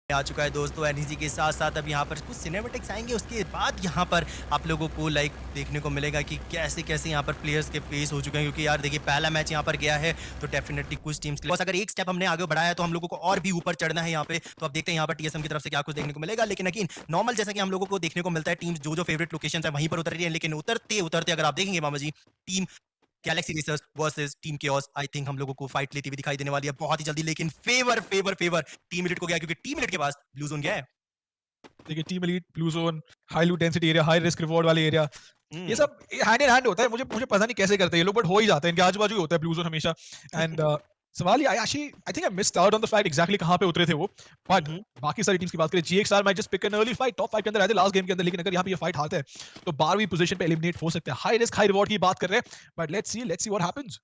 आ चुका है दोस्तों एनईजी के साथ साथ अब यहाँ पर कुछ सिनेमैटिक्स आएंगे, उसके बाद यहाँ पर आप लोगों को देखने को मिलेगा कि कैसे कैसे यहाँ पर प्लेयर्स के फेस हो चुके हैं। क्योंकि यार देखिए पहला मैच यहाँ पर गया है तो डेफिनेटली कुछ टीम्स के लिए बस अगर एक स्टेप हमने आगे बढ़ाया तो हम लोगों को और भी ऊपर चढ़ना है यहाँ पे। तो अब देखते हैं यहाँ पर टीएसएम की तरफ से क्या कुछ देखने को मिलेगा। लेकिन अगेन नॉर्मल जैसा कि हम लोगों को देखने को मिलता है, टीम्स जो जो फेवरेट लोकेशन है वहीं पर उतर रही है। लेकिन उतरते उतरते अगर आप देखेंगे मामा जी, team galaxy racers versus team chaos, I think हम लोगों को फाइट लेती हुई दिखाई देने वाली है बहुत ही जल्दी। लेकिन favour favour favour team elite को गया, क्योंकि टीम एलिट के पास ब्लू जोन गया है। देखिए team elite, blue zone, high loot density area, high risk reward वाले एरिया, ये सब हैंड इन हैंड होता है। मुझे मुझे पता नहीं कैसे करते हैं ये लोग, बट हो ही जाता है, इनके आजू बाजू ही होता है ब्लू जोन हमेशा। एंड सवाल ये I think I missed out on the fight exactly कहां पे उतरे थे वो। बट बाकी सारी टीम्स की बात करें, GXR might just pick an early fight, top 5 के अंदर आए थे लास्ट गेम के अंदर। लेकिन अगर यहाँ पे ये फाइट हारते हैं तो 12वीं पोजीशन पे एलिमिनेट हो सकते हैं। हाई रिस्क हाई रिवॉर्ड की बात कर रहे हैं, but let's see what happens.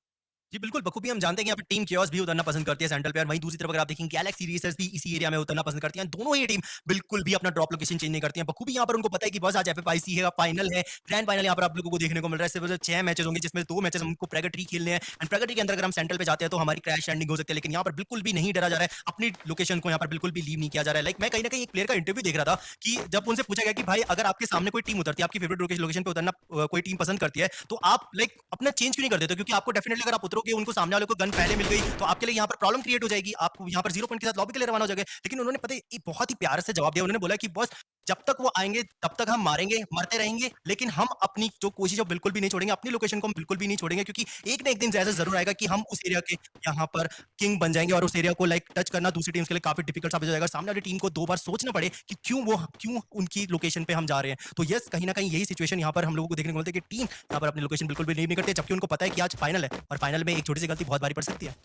जी बिल्कुल, बखूबी हम जानते हैं कि यहाँ पर टीम केओस भी उतरना पसंद करती है सेंट्रल पे, और वहीं दूसरी तरफ अगर आप देखेंगे गैलेक्सी रेसर्स भी इसी एरिया में उतरना पसंद करती हैं। दोनों ही टीम बिल्कुल भी अपना ड्रॉप लोकेशन चेंज नहीं करती हैं। बखूबी यहाँ पर उनको पता है कि बस आज एफएफआईसी है, फाइनल है, ग्रैंड फाइनल यहाँ पर आप लोगों को देखने को मिल रहा है। सिर्फ 6 मैचेस होंगे जिसमें 2 मैचेस हमको प्रगति खेलने हैं। एंड प्रगति के अंदर अगर हम सेंट्रल पे जाते हैं तो हमारी क्रैश एंडिंग हो सकती है। लेकिन यहाँ पर बिल्कुल भी नहीं डरा जा रहा है, अपनी लोकेशन को यहाँ पर बिल्कुल भी लीव नहीं किया जा रहा है। मैं कहीं ना कहीं एक प्लेयर का इंटरव्यू देख रहा था कि जब उनसे पूछा गया कि भाई अगर आपके सामने कोई टीम उतरती है, आपकी फेवरेट लोकेशन पे उतरना कोई टीम पसंद करती है, तो आप अपना चेंज क्यों नहीं कर देते? क्योंकि आपको डेफिनेटली अगर आप उतरोगे, उनको सामने वाले को गन पहले मिल गई तो आपके लिए यहाँ पर प्रॉब्लम क्रिएट हो जाएगी, आपको यहाँ पर 0 पॉइंट के साथ लॉबी के लिए रवाना हो जाएगा। लेकिन उन्होंने पता है बहुत ही प्यार से जवाब दिया। उन्होंने बोला कि बस जब तक वो आएंगे तब तक हम मारेंगे, मरते रहेंगे, लेकिन हम अपनी जो कोशिश है बिल्कुल भी नहीं छोड़ेंगे, अपनी लोकेशन को हम बिल्कुल भी नहीं छोड़ेंगे। क्योंकि एक ना एक दिन ऐसा जरूर आएगा कि हम उस एरिया के यहाँ पर किंग बन जाएंगे और उस एरिया को टच करना दूसरी टीम्स के लिए काफी डिफिकल्ट साबित हो जाएगा। सामने वाली टीम को 2 बार सोचना पड़े कि क्यों उनकी लोकेशन पे हम जा रहे हैं। तो यस, कहीं ना कहीं यही सिचुएशन यहाँ पर हम लोगों को देखने को मिलती है कि टीम यहाँ पर अपनी लोकेशन बिल्कुल भी लीव नहीं करती, जबकि उनको पता है कि आज फाइनल है और फाइनल में एक छोटी सी गलती बहुत भारी पड़ सकती है।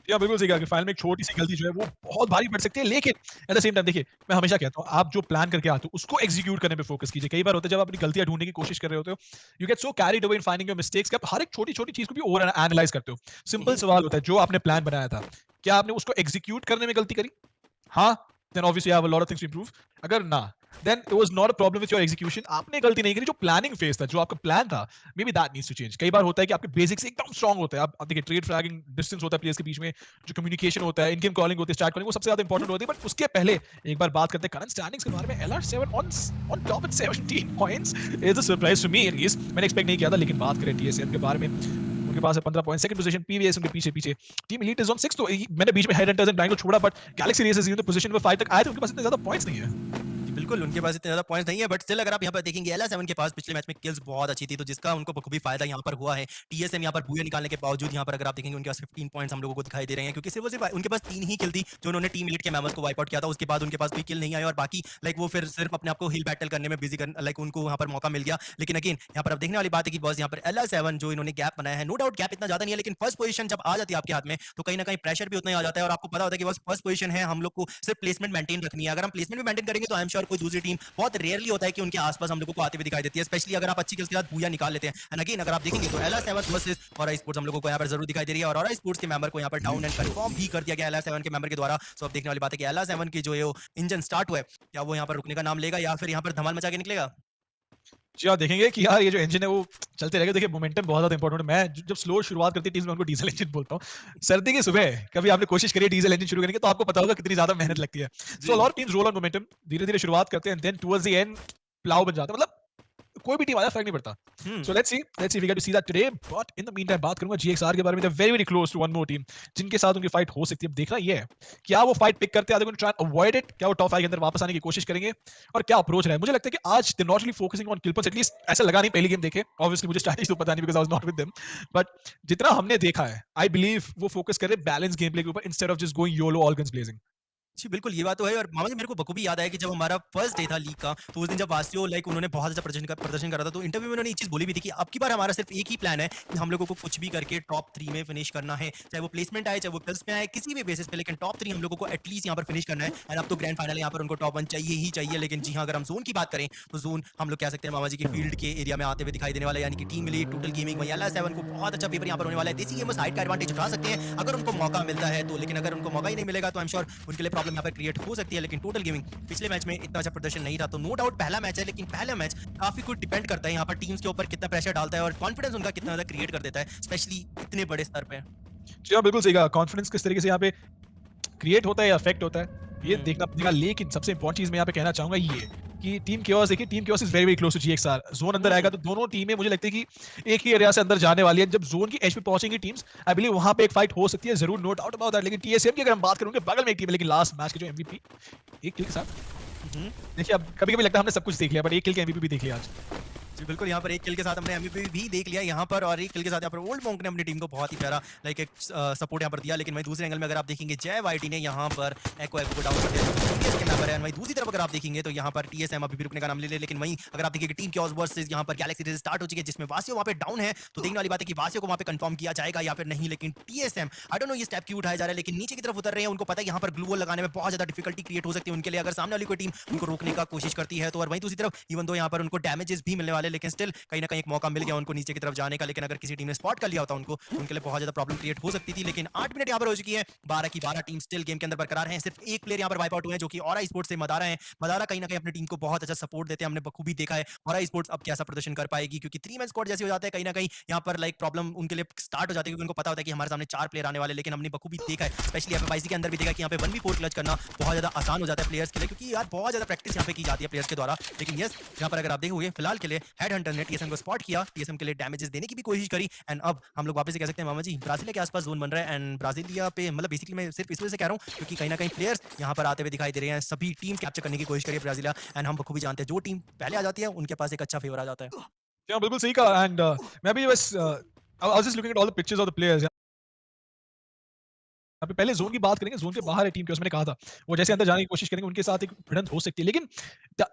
या बिल्कुल सही कहा कि फाइनल में एक छोटी सी गलती जो है वो बहुत भारी पड़ सकती है। लेकिन एट द सेम टाइम देखिए, मैं हमेशा कहता हूँ आप जो प्लान करके आते हो उसको एग्जीक्यूट करने पे फोकस कीजिए। कई बार होता है जब आप अपनी गलतियां ढूंढने की कोशिश कर रहे होते हो, you get so carried away in finding your mistakes कि आप हर एक छोटी छोटी चीज को भी ओवर एनालाइज करते हो। सिंपल सवाल होता है, जो आपने प्लान बनाया था क्या आपने उसको एग्जीक्यूट करने में गलती करी? हाँ, then obviously you have a lot of things to improve. अगर ना, then it was not a problem with your execution. आपने गलती नहीं करी, जो प्लानिंग फेज था, जो आपका प्लान था, maybe that needs to change. कई बार होता है कि आपके बेसिक्स एकदम स्ट्रांग होते हैं। आप देखिए ट्रेड फ्लैगिंग, डिस्टेंस होता है प्लेयर्स के बीच में, जो कम्युनिकेशन होता है, इन-गेम कॉलिंग होती है, स्टार्ट कॉलिंग, वो सबसे ज्यादा इंपॉर्टेंट होती है। बट उसके पहले एक बार बात करते हैं करंट स्टैंडिंग्स के बारे में। LR7 on top at 17 points is a surprise to me at least. मैंने एक्सपेक्ट नहीं किया था। लेकिन बात करें TSM के बारे में, उनके पास है 15 पॉइंट, सेकंड पोजीशन पीवीएस उनके पीछे। टीम एलीट इज ऑन 6, तो मैंने बीच में हेड हंटर्स एंड ब्लाइंड को छोड़ा, but Galaxy racers in the position में 5 तक आए थे, उनके पास इतने ज्यादा पॉइंट्स नहीं है। बिल्कुल, उनके पास इतने ज़्यादा पॉइंट्स नहीं है, बट स्टिल अगर आप यहाँ पर देखेंगे LR7 के पास पिछले मैच में किल्स बहुत अच्छी थी, तो जिसका उनको बखूबी फायदा यहाँ पर हुआ है। टीएसएम यहाँ पर बूया निकालने के बावजूद यहाँ पर अगर आप देखेंगे उनके पास 15 पॉइंट्स हम लोगों को दिखाई दे रहे हैं, क्योंकि सिर्फ उनके पास 3 ही किल थी जो उन्होंने टीम एलीट के मेंबर्स को वाइप आउट किया था। उसके बाद उनके पास कोई किल नहीं आया और बाकी वो फिर सिर्फ अपने आप को हिल बैटल करने में बिजी उनको वहाँ पर मौका मिल गया। लेकिन अगेन यहाँ पर अब देखने वाली बात है कि बॉस यहाँ पर LR7 जो इन्होंने गैप बनाया है, नो डाउट गैप इतना ज्यादा नहीं है, लेकिन फर्स्ट पोजीशन जब आ जाती है आपके हाथ में तो कहीं ना कहीं प्रेशर भी उतना ही आ जाता है। और आपको पता होता है कि बस फर्स्ट पोजीशन है, हम लोग को सिर्फ प्लेसमेंट मेंटेन रखनी है। अगर हम प्लेसमेंट भी मेंटेन करेंगे तो आई एम श्योर कोई दूसरी टीम, बहुत रेयरली होता है कि उनके आसपास हम लोगों को आते हुए दिखाई देती है, स्पेशली अगर आप अच्छी किल्स के साथ बूया निकाल लेते हैं। एंड अगेन अगर आप देखेंगे तो LR7 वर्सेस ऑरा स्पोर्ट्स हम लोगों को यहाँ पर जरूर दिखाई दे रही है, और ऑरा स्पोर्ट्स के मेंबर को यहाँ पर डाउन एंड कंफर्म भी कर दिया गया LR7 के मेंबर के द्वारा। सो अब देखने वाली बात है कि LR7 की जो ये इंजन स्टार्ट हुआ है, क्या वो यहाँ पर रुकने का नाम लेगा या फिर यहाँ पर धमाल मचा के निकलेगा? जी, आप देखेंगे कि यार ये जो इंजन है वो चलते रहेगा। देखिए मोमेंटम बहुत ज्यादा इंपॉर्टेंट है। मैं जब स्लो शुरुआत करती है टीम में उनको डीजल इंजन बोलता हूँ। सर्दी की सुबह कभी आपने कोशिश करी है डीजल इंजन शुरू करने की, तो आपको पता होगा कितनी ज्यादा मेहनत लगती है। So lot teams roll on momentum, धीरे-धीरे शुरुआत करते हैं and then towards the end flow बन जाता है। मतलब कोई भी टीम आ जाए फर्क नहीं पड़ता। So let's see we get to see that today. But in the mean time बात करूंगा जीएक्सआर के बारे में। They very very close to one more team जिनके साथ उनकी फाइट हो सकती है। अब देखना ये है क्या वो फाइट पिक करते हैं, आधे ट्राई अवॉइड इट, क्या वो टॉप 5 के अंदर वापस आने की कोशिश करेंगे और क्या अप्रोच रहा है। मुझे लगता है कि आज they not really focusing on kill points, at least ऐसा लगा नहीं पहली गेम देखे। ऑब्वियसली मुझे स्ट्रैटेजी तो पता नहीं because I was not with them, but जितना हमने देखा है आई बिलीव वो फोकस कर रहे बैलेंस गेम प्ले के ऊपर instead of just going YOLO all guns blazing. जी, बिल्कुल, ये बात तो है। और मामा जी मेरे को बखूबी याद आया कि जब हमारा फर्स्ट डे था लीग का, तो उस दिन जब वासियो उन्होंने बहुत अच्छा प्रदर्शन करा था, तो इंटरव्यू में उन्होंने ये चीज़ बोली भी थी कि अब की बार हमारा सिर्फ एक ही प्लान है कि हम लोगों को कुछ भी करके टॉप 3 में फिनिश करना है। चाहे वो प्लेसमेंट आए, चाहे वो किल्स में आए, किसी भी बेसिस पे, लेकिन टॉप 3 हम लोगों को एटलीस्ट यहाँ पर फिनिश करना है। एंड अब तो ग्रैंड फाइनल यहाँ पर उनको टॉप 1 चाहिए ही चाहिए। लेकिन जी हाँ, अगर हम जोन की बात करें तो जोन हम लोग कह सकते हैं मामा जी के फील्ड के एरिया में आते हुए दिखाई देने वाला है, यानी कि टीम एलीट, टोटल गेमिंग, वहीं LR7 को बहुत अच्छा पेपर यहाँ पर होने वाला है। देसी गेमर्स हाइट का एडवांटेज उठा सकते हैं अगर उनको मौका मिलता है तो, लेकिन अगर उनको मौका ही नहीं मिलेगा तो आई एम श्योर उनके लिए प्रॉब्लम यहाँ पर क्रिएट हो सकती है। लेकिन टोटल गेमिंग पिछले मैच में इतना अच्छा प्रदर्शन नहीं था, तो नो डाउट पहला मैच है, लेकिन पहला मैच काफी कुछ डिपेंड करता है यहाँ पर टीम्स के ऊपर कितना प्रेशर डालता है और कॉन्फिडेंस उनका कितना ज्यादा क्रिएट कर देता है, स्पेशली इतने बड़े स्तर पे। जी हाँ, बिल्कुल सही कहा। कॉन्फिडेंस किस तरीके से यहाँ पे क्रिएट होता है या अफेक्ट होता है ये देखना पड़ेगा। लेकिन सबसे इंपॉर्टेंट चीज़ मैं यहाँ पे कहना चाहूँगा ये कि टीम केओस देखिए, team chaos is very very close to GXR. Zone अंदर आएगा तो दोनों टीमें मुझे लगता है कि एक ही एरिया से अंदर जाने वाली है। जब ज़ोन की एज पे पहुंचेंगी टीम्स, आई बिलीव वहाँ पे एक फाइट हो सकती है ज़रूर, नो डाउट अबाउट दैट। लेकिन टीएसएम की अगर हम बात करें, उनके बगल में एक टीम है, लेकिन लास्ट मैच के जो एमवीपी एक किल के साथ, देखिए अब कभी-कभी लगता है हमने सब कुछ देख लिया, बट एक किल के एमवीपी भी देख लिया आज। जी, बिल्कुल यहाँ पर एक किल के साथ हमने एमवीपी भी देख लिया यहाँ पर, और एक किल के साथ यहाँ पर ओल्ड मॉन्क ने अपनी टीम को बहुत ही प्यारा लाइक एक सपोर्ट यहाँ पर दिया। लेकिन वहीं दूसरे एंगल में अगर आप देखेंगे जय वाईटी ने यहाँ पर एको को डाउन कर दिया, जो टीएस के मेंबर है। वहीं दूसरी तरफ अगर आप देखेंगे तो यहाँ पर टीएसएम अभी भी रुकने का नाम ले ले। लेकिन वहीं अगर आप देखेंगे टीम केओस वर्सेस यहाँ पर गैलेक्सी रेस स्टार्ट हो चुकी है, जिसमें वासियो वहाँ पे डाउन है। तो देखने वाली बात है कि वासियो को वहाँ पे कंफर्म किया जाएगा या फिर नहीं। लेकिन टीएसएम आई डोंट नो ये स्टेप क्यों उठाया जा रहा है, लेकिन नीचे की तरफ उतर रहे हैं। उनको पता है यहाँ पर ग्लू वॉल लगाने में बहुत ज्यादा डिफिकल्टी क्रिएट हो सकती है उनके लिए, अगर सामने वाली कोई टीम उनको रोकने का कोशिश करती है तो। और वहीं दूसरी तरफ इवन दो यहाँ पर उनको डैमेजेस भी मिलने वाले, लेकिन स्टिल कहीं ना कहीं एक मौका मिल गया उनको नीचे की तरफ जाने का। लेकिन अगर किसी टीम ने स्पॉट कर लिया होता उनको, उनके लिए बहुत ज्यादा प्रॉब्लम क्रिएट हो सकती थी। लेकिन 8 मिनट यहाँ पर हो चुकी है, 12 की 12 टीम स्टिल गेम के अंदर बरकरार हैं। सिर्फ एक प्लेयर यहाँ पर वाइप आउट हुए हैं, जो कि ऑरा स्पोर्ट्स से मदारा है। मदारा कहीं ना कहीं अपनी टीम को बहुत अच्छा सपोर्ट देते हैं, हमने बखूबी देखा है। ऑरा स्पोर्ट्स अब कैसा प्रदर्शन कर पाएगी, क्योंकि 3 मैन स्क्वाड जैसे हो जाते हैं, कहीं ना कहीं यहाँ पर लाइक प्रॉब्लम उनके लिए स्टार्ट हो जाती है, क्योंकि उनको पता होता है कि हमारे सामने 4 प्लेयर आने वाले। लेकिन हमने बखूबी देखा है, स्पेशली एफएफआईसी के अंदर भी देखा कि यहाँ पे 1v4 क्लच करना बहुत ज्यादा आसान हो जाता है प्लेयर्स के लिए, क्योंकि यार बहुत ज्यादा प्रैक्टिस यहाँ पे की जाती है प्लेयर्स के द्वारा। लेकिन यस, यहाँ पर अगर आप देखोगे फिलहाल के लिए हेड हंटर ने टीएसएम को स्पॉट किया, टीएसएम के लिए डैमेजेस देने की भी कोशिश करी। एंड अब हम लोग वापस से कह सकते हैं मामा जी, ब्राजीलिया के आसपास जोन बन रहा है। एंड ब्राजीलिया पे मतलब बेसिकली मैं सिर्फ इस वजह से कह रहा हूँ क्योंकि कहीं ना कहीं प्लेयर्स यहाँ पर आते हुए दिखाई दे रहे हैं। सभी टीम कैप्चर करने की कोशिश करिए ब्राजीलिया, एंड हम बखूबी जानते हैं जो टीम पहले आ जाती है उनके पास एक अच्छा फेवर आ जाता है। बिल्कुल सही कहा। एंड मैं भी बस I was just looking at all the pictures of the players. यहाँ पे पहले जोन की बात करेंगे, जोन के बाहर है टीम के, उसमें कहा था वो जैसे अंदर जाने की कोशिश करेंगे उनके साथ एक भिड़ंत हो सकती है। लेकिन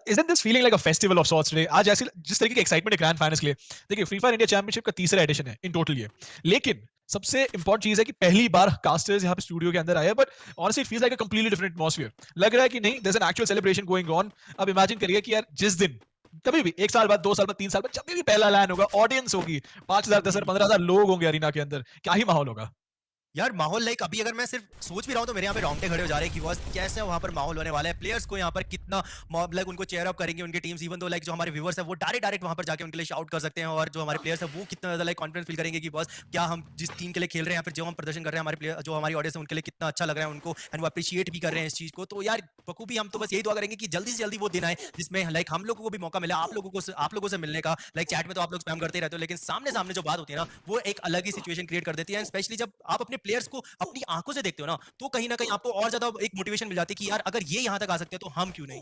isn't this feeling like a festival of sorts today? आज ऐसे जिस तरीके की एक्साइटमेंट है ग्रैंड फाइनल्स के लिए, देखिए फ्री फायर इंडिया चैंपियनशिप का तीसरा एडिशन है इन टोटल ये। लेकिन सबसे इंपॉर्टेंट चीज है कि पहली बार कास्टर्स यहाँ पे स्टूडियो के अंदर आए, but honestly it feels like a completely different atmosphere. लग रहा है कि नहीं, there is an actual celebration going on. अब इमेजिन करिए कि यार जिस दिन कभी भी 1 साल बाद, 2 साल बाद, 3 साल बाद, जब भी पहला लैन होगा, ऑडियंस होगी, 5,000, 10,000, 15,000 लोग होंगे अरीना के अंदर, क्या ही माहौल होगा। यार माहौल लाइक अभी अगर मैं सिर्फ सोच भी रहा हूँ तो मेरे यहाँ पे रोंगटे खड़े हो जा रहे हैं कि बॉस कैसे वहाँ पर माहौल होने वाला है। प्लेयर्स को यहाँ पर कितना लाइक उनको चेयर अप करेंगे उनकी टीम्स, इवन दो लाइक जो हमारे व्यूअर्स है वो डायरेक्ट वहाँ पर जाके उनके लिए शाउट कर सकते हैं। और जो हमारे प्लेयर्स है वो कितना ज्यादा लाइक कॉन्फिडेंस फील करेंगे कि बॉस क्या हम जिस टीम के लिए खेल रहे हैं या फिर जो हम प्रदर्शन कर रहे हैं, हमारे प्लेयर जो हमारी ऑडियंस है उनके लिए कितना अच्छा लग रहा है उनको, एंड वो अप्रिशिएट भी कर रहे हैं इस चीज को। तो यार बखूबी हम तो बस यही दुआ करेंगे कि जल्दी से जल्दी वो दिन आए जिसमें लाइक हम लोगों को भी मौका मिले, आप लोगों से मिलने का। लाइक चैट में तो आप लोग स्पैम करते रहते हो, लेकिन सामने सामने जो बात होती है ना वो एक अलग ही सिचुएशन क्रिएट कर देती है। स्पेशली जब आप अपने प्लेयर्स को अपनी आंखों से देखते हो ना, तो कहीं ना कहीं आपको और ज्यादा एक मोटिवेशन मिल जाती है कि यार अगर ये यहाँ तक आ सकते हैं तो हम क्यों नहीं।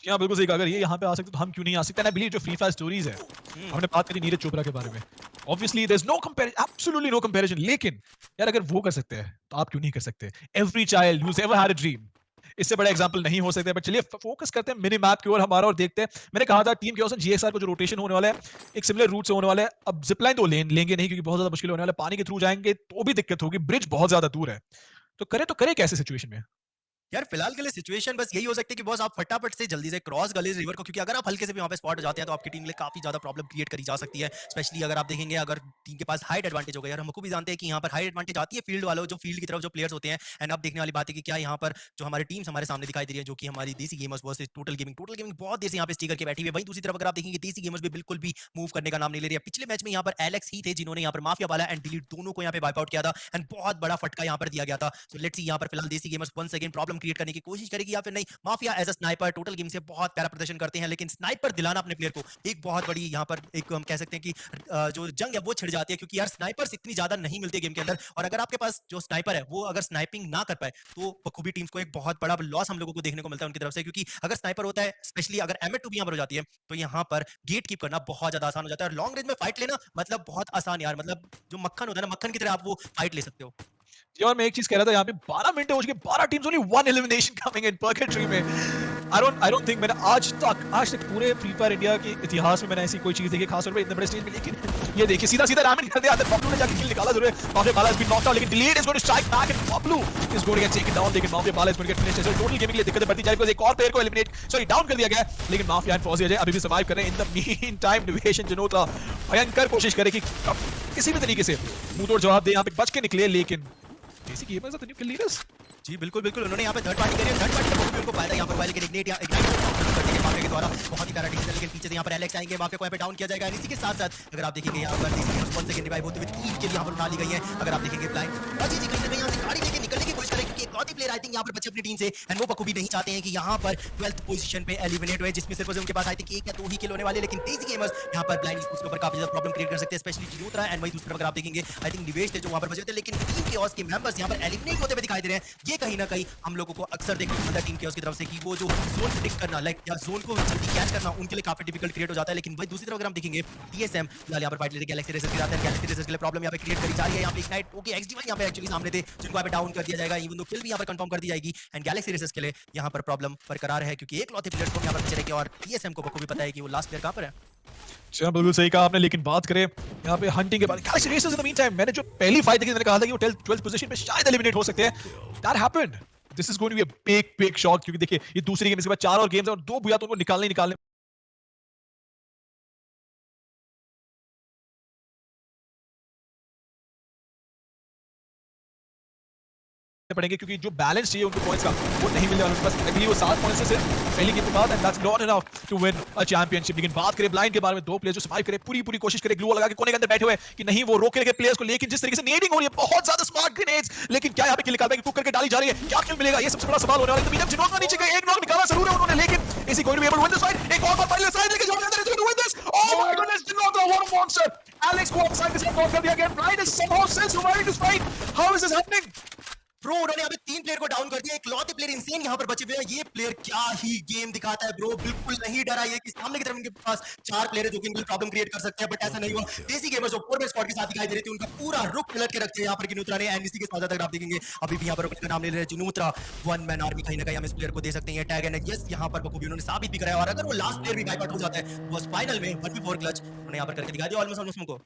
हाँ, बिल्कुल सही कहा। अगर ये यहाँ पे आ सकते तो हम क्यों नहीं आ सकते। एंड आई बिलीव जो फ्री फायर स्टोरीज है, हमने बात करी नीरज चोपड़ा के बारे में, obviously there is no comparison, absolutely no comparison. लेकिन यार अगर वो कर सकते हैं तो आप क्यों नहीं कर सकते? Every child who ever had a dream, इससे बड़ा एग्जांपल नहीं हो सकता। बट चलिए फोकस करते हैं मिनी मैप की ओर हमारा और देखते हैं। मैंने कहा था टीम केओस जीएक्सआर को जो रोटेशन होने वाला है एक सिमिलर रूट से होने वाला है। अब जिपलाइन तो लेंगे नहीं क्योंकि बहुत ज्यादा मुश्किल होने वाला है, पानी के थ्रू जाएंगे तो भी दिक्कत होगी, ब्रिज बहुत ज्यादा दूर है। तो करे कैसे सिचुएशन में? यार फिलहाल के लिए सिचुएशन बस यही हो सकती है कि बॉस आप फटाफट से जल्दी से क्रॉस गलीज रिवर को, क्योंकि अगर आप हल्के से भी वहां पे स्पॉट हो जाते हैं तो आपकी टीम के लिए काफी ज्यादा प्रॉब्लम क्रिएट करी जा सकती है। स्पेशली अगर आप देखेंगे अगर टीम के पास हाइट एडवांटेज होगा, यार हमको भी जानते हैं कि यहाँ पर हाइट एडवांटेज आती है फील्ड वालों, जो फील्ड की तरफ जो प्लेयर्स होते हैं। एंड अब देखने वाली बात है कि क्या यहाँ पर जो हमारी टीम्स हमारे सामने दिखाई दे रही है, जो कि हमारी देसी गेमर्स वर्सेस टोटल गेमिंग बहुत देर से यहाँ पे स्टिक करके बैठी हुई है। वहीं दूसरी तरफ अगर आप देखेंगे देसी गेमर्स भी बिल्कुल भी मूव करने का नाम नहीं ले रही है। पिछले मैच में यहाँ पर एलेक्स ही थे जिन्होंने यहाँ पर माफिया वाला एंड डिलीट दोनों को यहाँ पे वाइप आउट किया था, एंड बहुत बड़ा फटका यहाँ पर दिया गया था। सो लेट्स सी यहाँ पर फिलहाल देसी gamers once again problem create करने की कोशिश करेगी या फिर नहीं। Mafia as a sniper total game से बहुत प्यारा प्रदर्शन करते हैं, लेकिन स्नाइपर दिलाना अपने प्लेयर को एक बहुत बड़ी यहाँ पर एक हम कह सकते हैं कि जो जंग है वो छिड़ जाती है, क्योंकि यार स्नाइपर्स इतनी ज्यादा नहीं मिलती गेम के अंदर। और अगर आपके पास जो स्नाइपर है वो अगर स्नाइपिंग ना कर पाए तो बखूबी टीम्स को एक बहुत बड़ा लॉस हम लोगों को देखने को मिलता है उनकी तरफ से, क्योंकि अगर स्नाइपर होता है, स्पेशली अगर एमएट2 भी यहाँ पर हो जाती है, तो यहाँ पर गेट कीप करना बहुत ज्यादा आसान हो जाता है। और लॉन्ग रेंज में फाइट लेना मतलब बहुत आसान यार, मतलब जो मक्खन होता है ना, मक्खन की तरह आप वो फाइट ले सकते हो। जी, और मैं एक चीज कह रहा था, यहाँ पे 12 मिनट हो चुके, 12 teams, only 1 elimination coming in पर्केट्री में। आई डोंट थिंक मैंने आज तक पूरे फ्री फायर इंडिया के इतिहास में मैंने ऐसी कोई चीज देखी, खास तौर पे इतने बड़े स्टेज पे। लेकिन ये देखिए सीधा रैमेन कर दिया, अंदर बबलू ने जाके किल निकाला जरूर है। Mafia Bala has been knocked out, लेकिन delete is going to strike back and Bablu is going to get taken down. लेकिन mafia Bala is going to get finished. Total gaming के लिए दिक्कतें बढ़ती जाएगी, बिकॉज़ एक और प्लेयर को डाउन कर दिया गया है। लेकिन माफिया एंड फौजी अजय अभी भी सर्वाइव कर रहे हैं। इन द मीन टाइम डिविएशन जनोता भयंकर कोशिश करे कि किसी भी तरीके से मुंह तोड़ जवाब दे, यहाँ पे बच के निकले। लेकिन Desi gamers are the new kill leaders. जी बिल्कुल उन्होंने यहाँ पे थर्ड पार्टी करी है, थर्ड पार्टी का उनको फायदा यहाँ पर हुआ, लेकिन इग्नाइट करने के माफिया के द्वारा बहुत ही प्यारा डिसीजन। लेकिन पीछे से यहाँ पर एलेक्स आएंगे, माफिया को यहाँ पे डाउन किया जाएगा। इसी के साथ साथ अगर आप देखेंगे यहाँ पर रिस्पॉन्स सेकंड रिवाइव होते हुए 3 के लिए यहाँ पर उठा ली गई है। अगर आप देखेंगे प्लान जी कहीं ना कहीं यहाँ से गाड़ी लेके निकलने की कोशिश करें, क्योंकि इकलौते प्लेयर आई थिंक यहाँ पर बचे अपनी टीम से, एंड वो बखूबी नहीं चाहते हैं कि यहाँ पर 12th पोजीशन पे एलिमिनेट हुए, जिसमें सिर्फ उनके पास आई थिंक 1 या 2 ही किल होने वाले, लेकिन डेज़ी गेमर्स यहाँ पर ब्लाइंड स्पोर्ट्स के ऊपर काफी ज्यादा प्रॉब्लम क्रिएट कर सकते हैं, स्पेशली जिनोत्रा। एंड वही दूसरी तरफ अगर आप देखेंगे आई थिंक निवेश थे जो वहां पर बचे थे, लेकिन टीम केओस के मेंबर्स यहाँ पर एलिमिनेट होते हुए दिखाई दे रहे हैं। ये कहीं ना कहीं हम लोगों को अक्सर देखने को मिलता है टीम केओस की तरफ से कि वो जो जोन प्रेडिक्ट करना लाइक या जोन को जल्दी कैच करना उनके लिए काफी डिफिकल्ट क्रिएट हो जाता है। लेकिन वही दूसरी तरफ अगर हम देखेंगे टीएसएम फिलहाल यहाँ पर फाइट लेते गैलेक्सी रेसर्स के साथ, गैलेक्सी रेसर्स के लिए प्रॉब्लम यहाँ पे क्रिएट करी जा रही है। यहाँ पे इग्नाइट ओके एक्सडी यहाँ पे एक्चुअली सामने थे जिनको यहाँ पे डाउन कर दिया जाएगा, इवन दो किल भी यहाँ पर कंफर्म कर दी जाएगी, एंड गैलेक्सी रेसर्स के लिए यहाँ पर प्रॉब्लम बरकरार है क्योंकि एक लौते प्लेयर्स को यहाँ पर बचे रहेंगे और टीएसएम को बखूबी पता है कि वो लास्ट प्लेयर कहाँ पर है। जी बिल्कुल सही कहा आपने, लेकिन बात करें यहाँ पे हंटिंग के बारे में, गैलेक्सी रेसर्स इन द मीनटाइम मैंने जो पहली फाइट देखी मैंने कहा था कि वो 12th पोजीशन पे शायद एलिमिनेट हो सकते हैं, that happened. This is going to be a big shot क्योंकि देखिए ये दूसरी गेम, इसके बाद 4 और गेम्स है और 2 बुया तो उनको निकालने पड़ेंगे क्योंकि जो बैलेंस चाहिए उनको पॉइंट्स का वो नहीं मिल रहा है उनके पास। अभी वो 7 पॉइंट्स से पहली गेम के बाद, and that's not enough to win a championship. लेकिन बात करें ब्लाइंड के बारे में, 2 प्लेयर्स जो सर्वाइव करे, पूरी कोशिश करे, ग्लू लगा के कोने के अंदर बैठे हुए कि नहीं वो रोके प्लेयर्स को, लेकिन जिस तरीके से नेडिंग हो रही है बहुत ज्यादा स्मार्ट ग्रेनेड्स, लेकिन क्या यहाँ पे किल निकाल पाएंगे, कुक करके डाली जा रही है, क्या किल मिलेगा, ये सबसे बड़ा सवाल होने वाला है। तो मीनम जिनोत्रा नीचे गए, एक नॉक निकाला जरूर है उन्होंने, लेकिन इसी going to be able to win this fight. एक और फाइनल साइड लेके जाओगे अंदर, is going to win this. Oh my goodness, जिनोत्रा व्हाट अ मॉन्स्टर। एलेक्स को ऑफसाइड के साथ नॉक कर दिया गया, blind is somehow still surviving this fight. How is this happening bro? उन्होंने यहाँ पे 3 प्लेयर को डाउन कर दिया, एक लौते प्लेयर इंसेन यहाँ पर बचे हुए हैं। ये प्लेयर क्या ही गेम दिखाता है ब्रो, बिल्कुल नहीं डरा ये कि सामने की तरफ इनके पास 4 प्लेयर है जो कि इनको प्रॉब्लम क्रिएट कर सकते हैं, बट ऐसा नहीं हुआ। देसी गेमर्स जो 4 स्क्वाड के साथ दिखाई दे रही थी उनका पूरा रुख पलट के रखते हैं यहाँ पर जिनोत्रा ने, एंड इसी के साथ अगर आप देखेंगे अभी भी यहाँ पर का नाम ले रहे हैं जिनोत्रा, 1 मैन आर्मी कहीं ना कहीं हम इस प्लेयर को दे सकते हैं टैग, एंड यस यहाँ पर बखूबी उन्होंने साबित भी कराया। और अगर वो लास्ट प्लेयर भी वाइप आउट हो जाता है वो फाइनल में 1v4 क्लच उन्होंने यहाँ पर करके दिखा दिया ऑलमोस्ट को।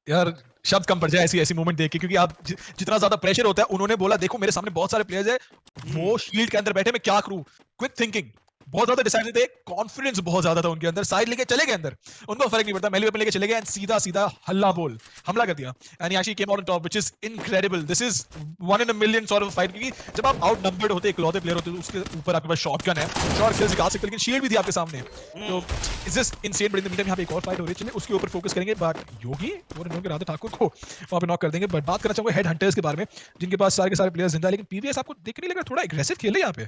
यार शब्द कम पड़ जाए ऐसी मोमेंट देख के, क्योंकि आप जितना ज्यादा प्रेशर होता है, उन्होंने बोला देखो मेरे सामने बहुत सारे प्लेयर्स है, वो शील्ड के अंदर बैठे, मैं क्या करूं, क्विक थिंकिंग, बहुत ज्यादा डिसाइडेड थे, कॉन्फिडेंस बहुत ज्यादा था उनके अंदर, साइड लेके चले गए अंदर, उनको फर्क नहीं पड़ता, मेली वेपन लेके चले गए एंड सीधा हल्ला बोल हमला कर दिया, and he actually came out on top which is incredible. This is 1 in a million sort of fight, क्योंकि जब आप आउट नंबर्ड होते इकलौते प्लेयर होते तो उसके ऊपर आपके पास शॉटगन है, शॉट किल्स निकाल सकते, लेकिन शील्ड भी थी आपके सामने, तो is this insane. But in the meantime यहां पे एक और फाइट हो रही है, चलिए उसके ऊपर फोकस करेंगे, बट योगी और इन्होंने राधा ठाकुर को वहां पे नॉक कर देंगे। बट बात करना चाहूंगा हेड हंटर्स के बारे में, जिनके पास सारे के सारे प्लेयर्स जिंदा है, लेकिन पीवीएस आपको देख नहीं लगा थोड़ा एग्रेसिव खेले यहाँ पे?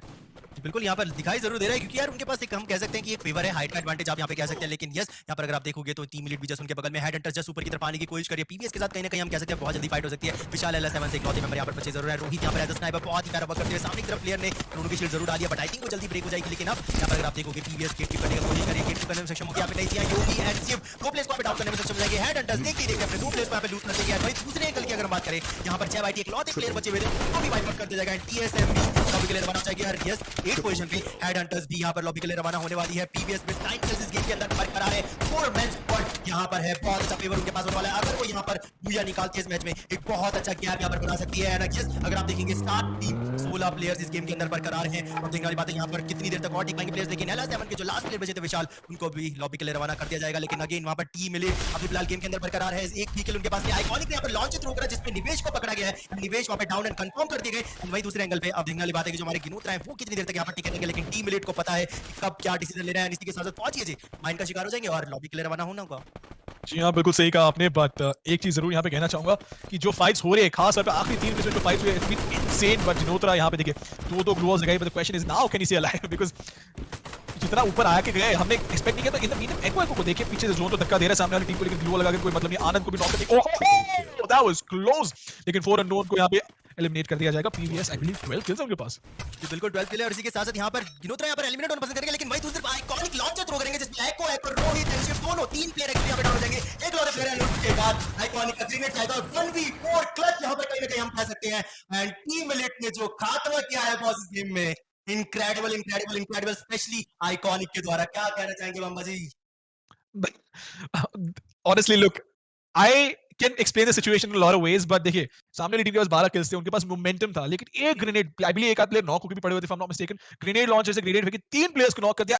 बिल्कुल यहाँ पर दिखाई जरूर दे रहा है क्योंकि यार उनके पास एक हम कह सकते हैं कि एक फेवर है, हाइट का एडवांटेज आप यहाँ पे कह सकते हैं, लेकिन यस यहाँ पर अगर आप देखोगे तो टीम लीड भी जस्ट उनके बगल में, हेड हंटर्स जस्ट ऊपर की तरफ आने की कोशिश करिए पीवीएस के साथ, कहीं ना कहीं हम कह सकते हैं बहुत जल्दी फाइट हो सकती है। विशाल LS7 से इकलौते मेंबर यहाँ पर बचे जरूर है, रोहित यहाँ पर एज अ स्नाइपर बहुत ही प्यारा वर्क करते हुए सामने की तरफ प्लेयर ने दोनों की शील्ड जरूर डाली है, बट आई थिंक वो जल्दी ब्रेक हो जाएगी। लेकिन अब यहाँ पर अगर आप देखोगे पीवीएस गेट कीप करने की कोशिश करिए, गेट कीप करने में सक्षम होगी, यहाँ पे नहीं दिया योगी एंड शिव 2 प्लेयर्स को डाउन करने में सक्षम हो जाएंगे। हेड हंटर्स देखते ही देखते अपने 2 प्लेयर्स को यहाँ पे लूज कर देंगे। भाई दूसरे एंगल की अगर बात करें यहाँ पर 6 वाइटी इकलौते प्लेयर बचे हुए थे उनको भी वाइप आउट कर दिया जाएगा, एंड टीएसएम भी लॉबी के लिए रवाना हो जाएगी। और यस 8 पोजीशन पे हेड हंटर्स भी यहाँ पर लॉबी के लिए रवाना होने वाली है। पीवीएस में 9 किल्स इस गेम के अंदर बरकरार है, 4 मैच स्क्वाड यहाँ पर है, बहुत अच्छा फेवर उनके पास होने वाला है। अगर वो यहाँ पर बुया निकालते हैं इस मैच में एक बहुत अच्छा गैप यहाँ पर बना सकती है। एंड यस अगर आप देखेंगे 7 टीम 16 प्लेयर्स इस गेम के अंदर बरकरार हैं। अब देखने वाली बात है यहाँ पर कितनी देर तक और टिक पाएंगे प्लेयर्स, लेकिन LS7 के जो लास्ट प्लेयर बचे थे विशाल उनको भी लॉबी के लिए रवाना कर दिया जाएगा। लेकिन अगेन वहां पर टीम मिले अभी फिलहाल गेम के अंदर बरकरार है, एक भी किल उनके पास है। आइकॉनिक ने यहाँ पर लॉन्च थ्रो करा जिसमें निवेश को पकड़ा गया है, निवेश वहां पे डाउन एंड कंफर्म कर दिए गए। वही दूसरे एंगल पे अब देखने वाली बात है कि जो हमारे जिनोत्रा है वो कितनी देर तक यहाँ पर टिकेंगे, लेकिन टीम मिलेट को पता है कब क्या डिसीजन लेना है। इसी के साथ पहुंचिए जी माइंड का शिकार हो जाएंगे और लॉबी के लिए रवाना होना होगा। जी हाँ बिल्कुल सही कहा आपने, बट एक चीज जरूर यहाँ पे कहना चाहूंगा कि जो फाइट्स हो रहे हैं खास तौर पे आखिरी 3 में जो फाइट्स हुए इट्स बीन इनसेन। बट जिनोत्रा यहाँ पे देखिए 2 ग्लूअर्स लगाई, but the question is now can he stay alive, because जितना ऊपर आया के गए हमने एक्सपेक्ट नहीं किया था। इन द मीन एको को देखिए पीछे से जोन तो धक्का दे रहा है सामने वाली टीम को, लेकिन ग्लू लगा के कोई मतलब नहीं, आनंद को भी नॉक कर दिया, ओह दैट वाज क्लोज, लेकिन 4 अननोन को यहाँ पे एलिमिनेट कर दिया जाएगा। पीवीएस आई बिलीव 12 किल्स उनके पास, जी बिल्कुल 12 किल है। और इसी के साथ-साथ यहाँ पर जिनोत्रा यहाँ पर एलिमिनेट होना पसंद करेंगे, लेकिन वही दूसरी तरफ आइकॉनिक लॉन्चर थ्रो करेंगे जिसमें एको है पर रोहित एंड शिव दोनों 3 प्लेयर एक्चुअली यहाँ पे डाउन हो जाएंगे। एक लॉन्चर प्लेयर है उसके बाद आइकॉनिक का ग्रेनेड आएगा और 1v4 क्लच यहाँ पर कहीं ना कहीं हम कह सकते हैं। एंड टीम मिलिट ने जो खात्मा किया है बॉस इस गेम में, इनक्रेडिबल स्पेशली आइकॉनिक के द्वारा। क्या कहना चाहेंगे बम्बा जी? honestly look, I can explain the situation in a lot of ways, but देखिए सामने वाली टीम के पास 12 किल्स थे, उनके पास मोमेंटम था, लेकिन एक ग्रेनेड आई बिलीव एक आध प्लेयर नॉक होके भी पड़े हुए थे, if I'm not mistaken, grenade launcher से ग्रेनेड फेंकी 3 प्लेयर्स को नॉक कर दिया